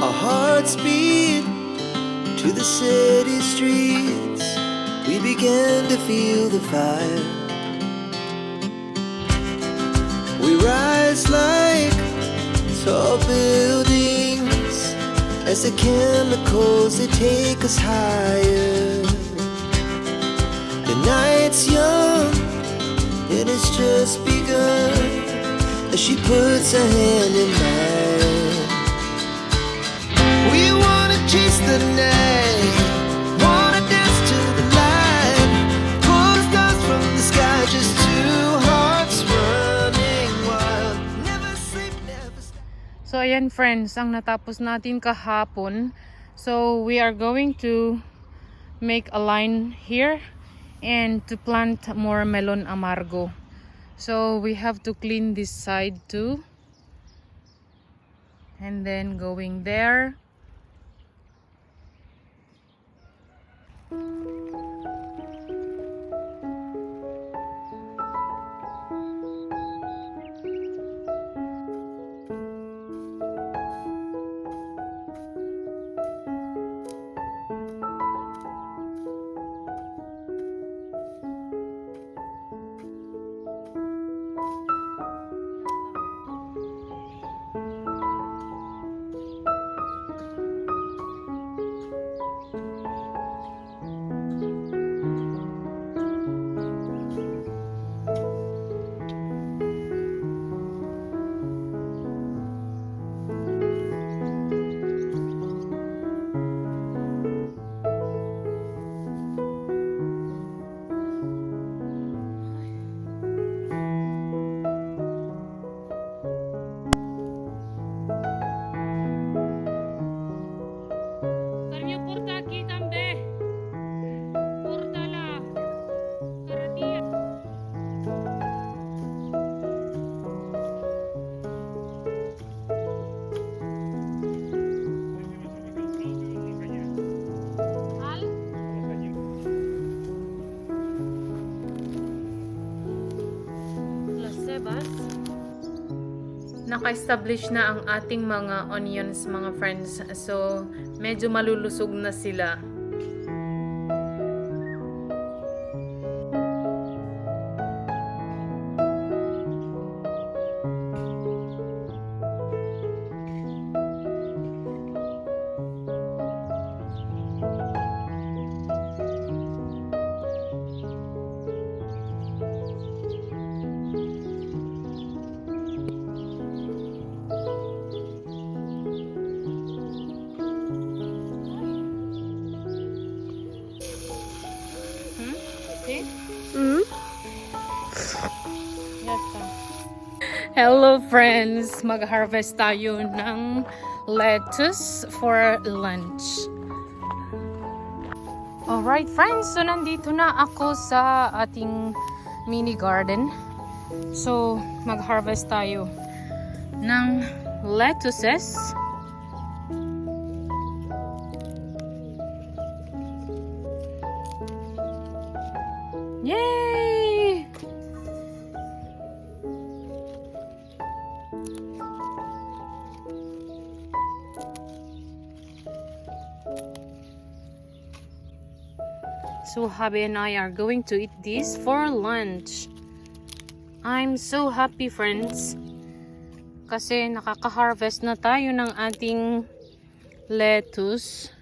Our hearts beat to the city streets. We began to feel the fire. We rise like tall buildings as the chemicals, they take us higher. The night's young, it has just begun as she puts her hand in mine. We wanna chase the night, wanna dance to the light, pull the stars from the sky, just two hearts running wild. Never sleep, never stop. So ayan friends, ang natapos natin kahapon. So we are going to make a line here and to plant more melon amargo. So we have to clean this side too. And then going there. Naka-establish na ang ating mga onions, mga friends. So, medyo malulusog na sila. Hello friends! Mag-harvest tayo ng lettuce for lunch. Alright friends, so nandito na ako sa ating mini garden. So mag-harvest tayo ng lettuces. Yay! So hubby and I are going to eat this for lunch. I'm so happy friends kasi nakaka-harvest na tayo ng ating lettuce.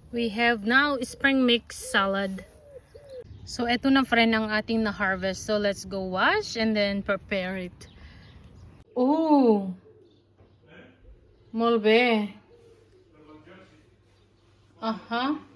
We have now spring mix salad. So, eto na friend ang ating na-harvest. So, let's go wash and then prepare it. Oh! Molbe. Aha.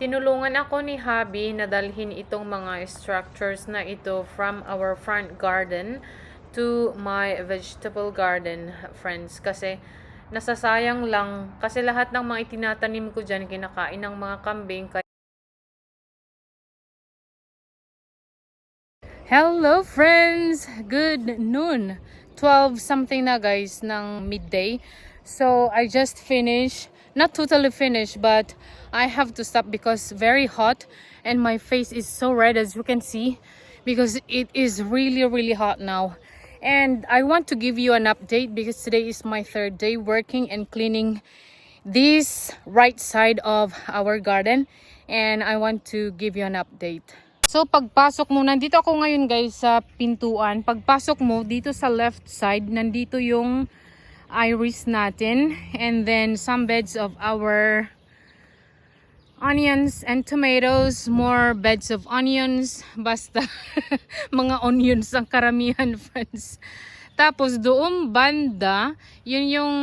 Tinulungan ako ni Habi na dalhin itong mga structures na ito from our front garden to my vegetable garden, friends. Kasi nasasayang lang. Kasi lahat ng mga itinatanim ko dyan, kinakain ng mga kambing. Hello friends! Good noon! 12 something na guys ng midday. So I just finished, not totally finished, but I have to stop because very hot and my face is so red as you can see because it is really hot now. And I want to give you an update because today is my third day working and cleaning this right side of our garden, and I want to give you an update. So pagpasok mo, nandito ako ngayon guys sa pintuan. Pagpasok mo dito sa left side, nandito yung iris natin, and then some beds of our onions and tomatoes, more beds of onions, basta mga onions ang karamihan, friends. Tapos doon banda, yun yung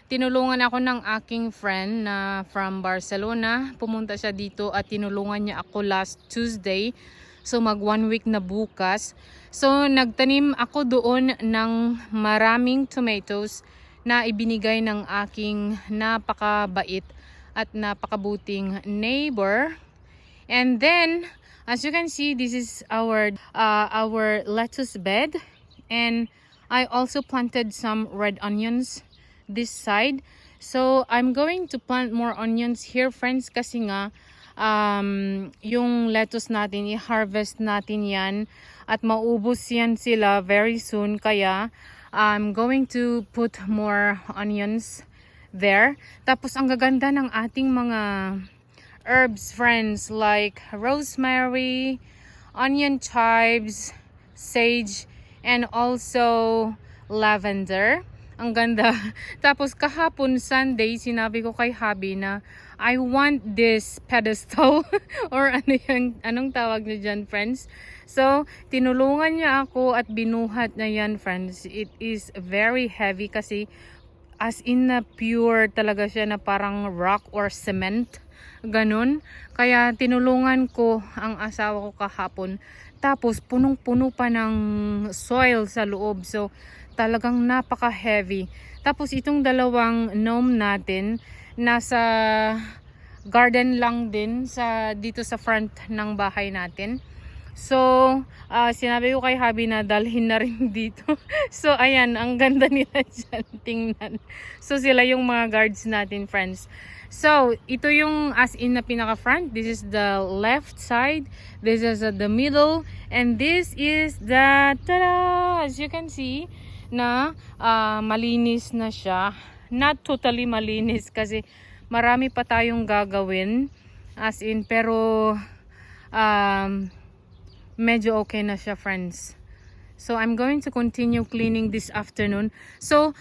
tinulungan ako ng aking friend na from Barcelona. Pumunta siya dito at tinulungan niya ako last Tuesday. So mag 1 week na bukas. So nagtanim ako doon ng maraming tomatoes na ibinigay ng aking napakabait at napakabuting neighbor. And then as you can see, this is our lettuce bed, and I also planted some red onions this side. So I'm going to plant more onions here, friends, kasi nga yung lettuce natin, i-harvest natin yan at maubos yan sila very soon. Kaya I'm going to put more onions there. Tapos ang gaganda ng ating mga herbs, friends, like rosemary, onion chives, sage, and also lavender. Ang ganda. Tapos kahapon Sunday, sinabi ko kay Habi na I want this pedestal or anong tawag niya dyan, friends. So tinulungan niya ako at binuhat na yan, friends. It is very heavy kasi as in na pure talaga siya, na parang rock or cement, ganun. Kaya tinulungan ko ang asawa ko kahapon. Tapos punong-puno pa ng soil sa loob. So talagang napaka-heavy. Tapos itong dalawang gnome natin nasa garden lang din dito sa front ng bahay natin. So sinabi ko kay Habi na dalhin na rin dito. So ayan, ang ganda nila dyan, tingnan. So sila yung mga guards natin, friends. So ito yung as in na pinaka front. This is the left side, this is the middle, and this is the tada! As you can see na malinis na siya. Not totally malinis kasi marami pa tayong gagawin, as in, pero medyo okay na siya, friends. So I'm going to continue cleaning this afternoon. So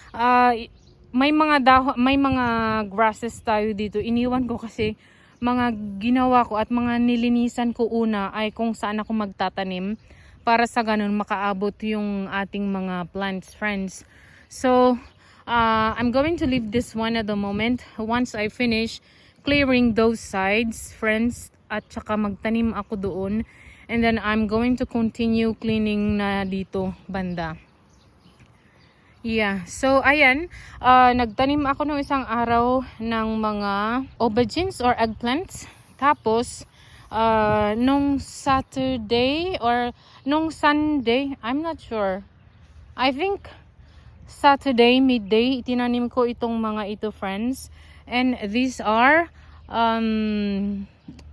may mga grasses tayo dito. Iniwan ko kasi mga ginawa ko at mga nilinisan ko una ay kung saan ako magtatanim, para sa ganun makaabot yung ating mga plants, friends. So I'm going to leave this one at the moment. Once I finish clearing those sides, friends, at saka magtanim ako doon, and then I'm going to continue cleaning na dito banda. Yeah, so ayan, nagtanim ako nung isang araw ng mga aubergines or eggplants. Tapos nung Saturday or nung Sunday, I'm not sure, I think Saturday midday, tinanim ko itong mga ito, friends. And these are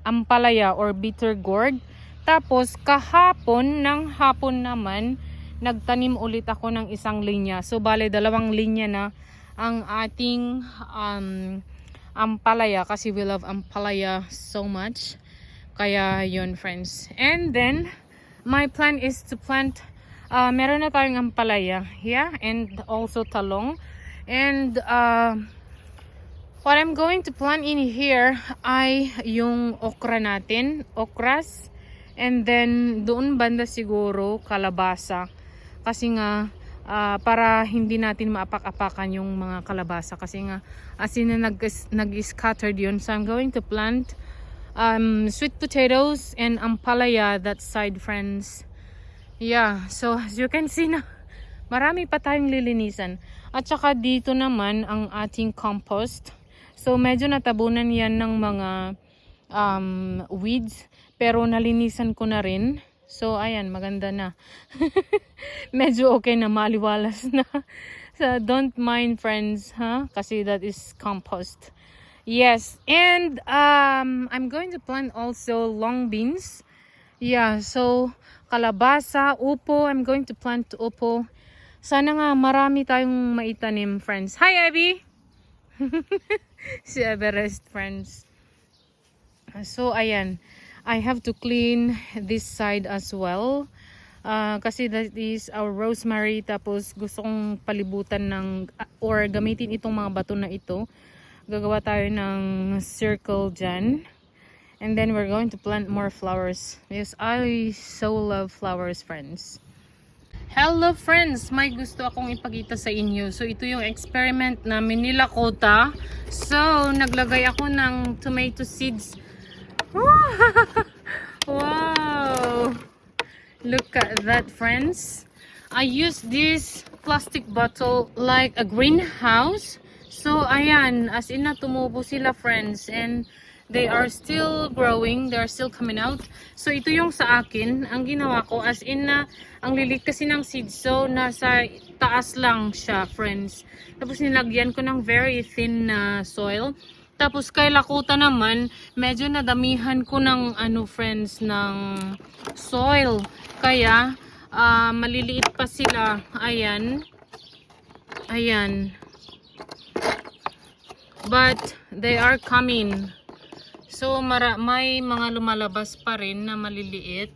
ampalaya or bitter gourd. Tapos kahapon ng hapon naman, nagtanim ulit ako ng isang linya. So bale 2 linya na ang ating ampalaya kasi we love ampalaya so much. Kaya yun friends. And then my plan is to plant meron na tayong ampalaya, yeah, and also talong. And what I'm going to plant in here ay yung okra natin, okras. And then doon banda siguro kalabasa. Kasi nga para hindi natin maapak-apakan yung mga kalabasa. Kasi nga as in nag-scattered yun. So I'm going to plant sweet potatoes and ampalaya that side friends. Yeah, so as you can see na marami pa tayong lilinisan. At saka dito naman ang ating compost. So medyo natabunan yan ng mga weeds. Pero nalinisan ko na rin. So ayan, maganda na. Medyo okay na, maliwalas na. So don't mind friends, huh? Kasi that is compost. Yes, and I'm going to plant also long beans. Yeah, so kalabasa, upo. I'm going to plant upo. Sana nga marami tayong maitanim, friends. Hi, Abby! Si Everest, friends. So, ayan. I have to clean this side as well. Kasi that is our rosemary. Tapos, gusto kong palibutan ng, or gamitin itong mga bato na ito. Gagawa tayo ng circle dyan. And then, we're going to plant more flowers. Because I so love flowers, friends. Hello friends! May gusto akong ipakita sa inyo. So ito yung experiment namin ni Lakota. So naglagay ako ng tomato seeds. Wow! Look at that friends. I used this plastic bottle like a greenhouse. So ayan, as in na tumubo sila friends. And they are still growing. They are still coming out. So ito yung sa akin. Ang ginawa ko as in na ang lilit kasi ng seeds. So nasa taas lang siya friends. Tapos nilagyan ko ng very thin na soil. Tapos kay Lakota naman, medyo nadamihan ko ng ano friends ng soil. Kaya maliliit pa sila. Ayan. Ayan. But they are coming. So may mga lumalabas pa rin na maliliit.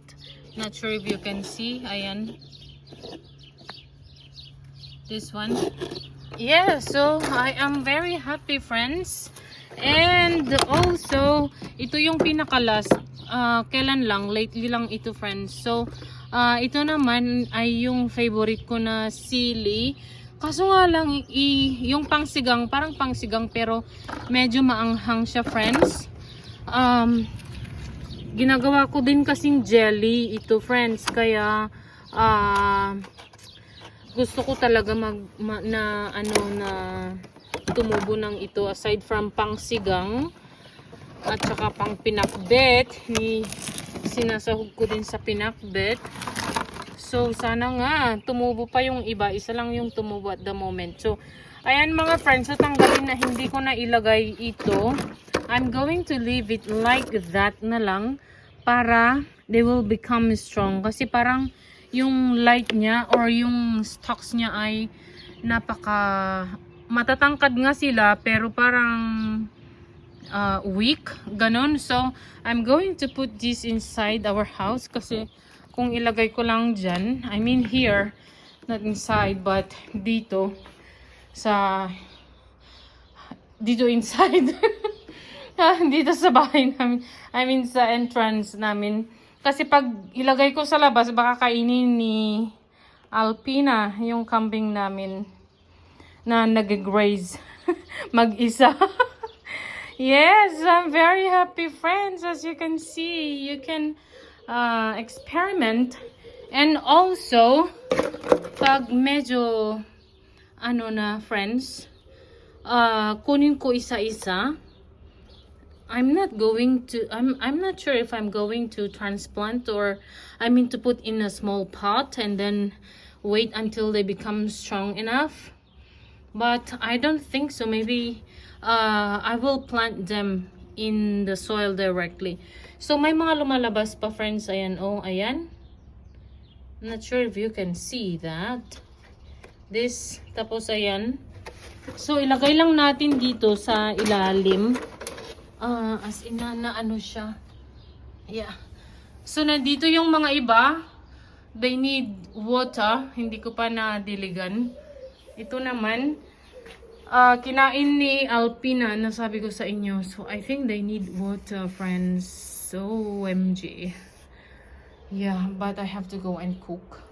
Not sure if you can see. Ayan. This one. Yeah, so I am very happy friends. And also, ito yung pinaka-last. Kailan lang? Lately lang ito friends. So, ito naman ay yung favorite ko na sili. Kaso nga lang, yung pangsigang, parang pangsigang pero medyo maanghang siya friends. Ginagawa ko din kasing jelly ito friends, kaya gusto ko talaga na tumubo ng ito aside from pangsigang at saka pang pinakbet. Sinasahog ko din sa pinakbet. So sana nga tumubo pa yung iba, isa lang yung tumubo at the moment. So ayan mga friends, so tanggalin na, hindi ko na ilagay ito. I'm going to leave it like that na lang para they will become strong. Kasi parang yung light niya or yung stalks niya ay matatangkad nga sila pero parang weak. Ganon. So, I'm going to put this inside our house kasi kung ilagay ko lang dyan, I mean here, not inside but dito inside. Dito sa bahay namin. I mean sa entrance namin. Kasi pag ilagay ko sa labas, baka kainin ni Alpina yung kambing namin na nag-graze mag-isa. Yes, I'm very happy friends. As you can see, you can experiment. And also, pag medyo friends, kunin ko isa-isa. I'm not sure if I'm going to transplant or to put in a small pot and then wait until they become strong enough. But I don't think so. Maybe I will plant them in the soil directly. So may mga lumalabas pa, friends. Ayan, oh, ayan. I'm not sure if you can see that. This, tapos ayan. So ilagay lang natin dito sa ilalim. As in na ano siya. Yeah. So nandito yung mga iba. They need water. Hindi ko pa nadiligan. Ito naman, kinain ni Alpina, nasabi ko sa inyo. So I think they need water, friends. So OMG. Yeah, but I have to go and cook.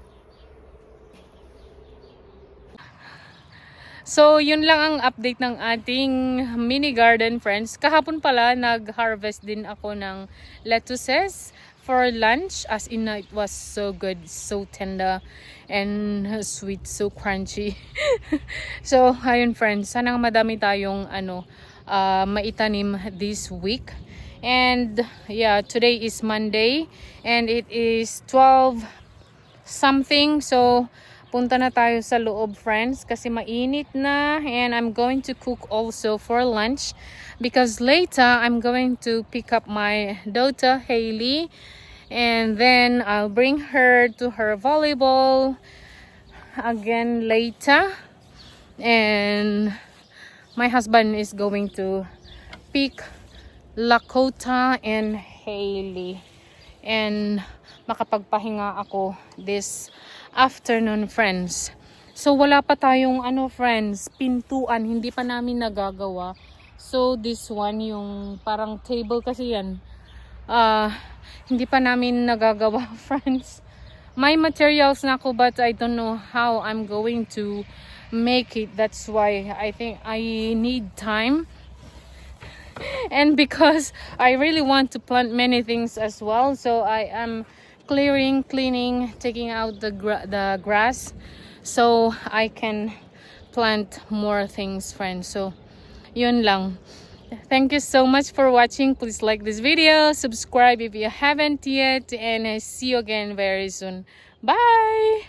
So, yun lang ang update ng ating mini garden, friends. Kahapon pala, nag-harvest din ako ng lettuces for lunch. As in, it was so good, so tender, and sweet, so crunchy. So, ayun, friends. Sana madami tayong maitanim this week. And, yeah, today is Monday, and it is 12 something. So, punta na tayo sa loob, friends, kasi mainit na, and I'm going to cook also for lunch because later I'm going to pick up my daughter Hailey, and then I'll bring her to her volleyball again later, and my husband is going to pick Lakota and Hailey, and makapagpahinga ako this afternoon, friends. So wala pa tayong friends, pintuan, hindi pa namin nagagawa. So this one, yung parang table kasi yan, hindi pa namin nagagawa, friends. May materials na ako, but I don't know how I'm going to make it. That's why I think I need time. And because I really want to plant many things as well, so I am clearing, cleaning, taking out the grass so I can plant more things, friends. So yun lang. Thank you so much for watching. Please like this video, subscribe if you haven't yet, and I see you again very soon. Bye.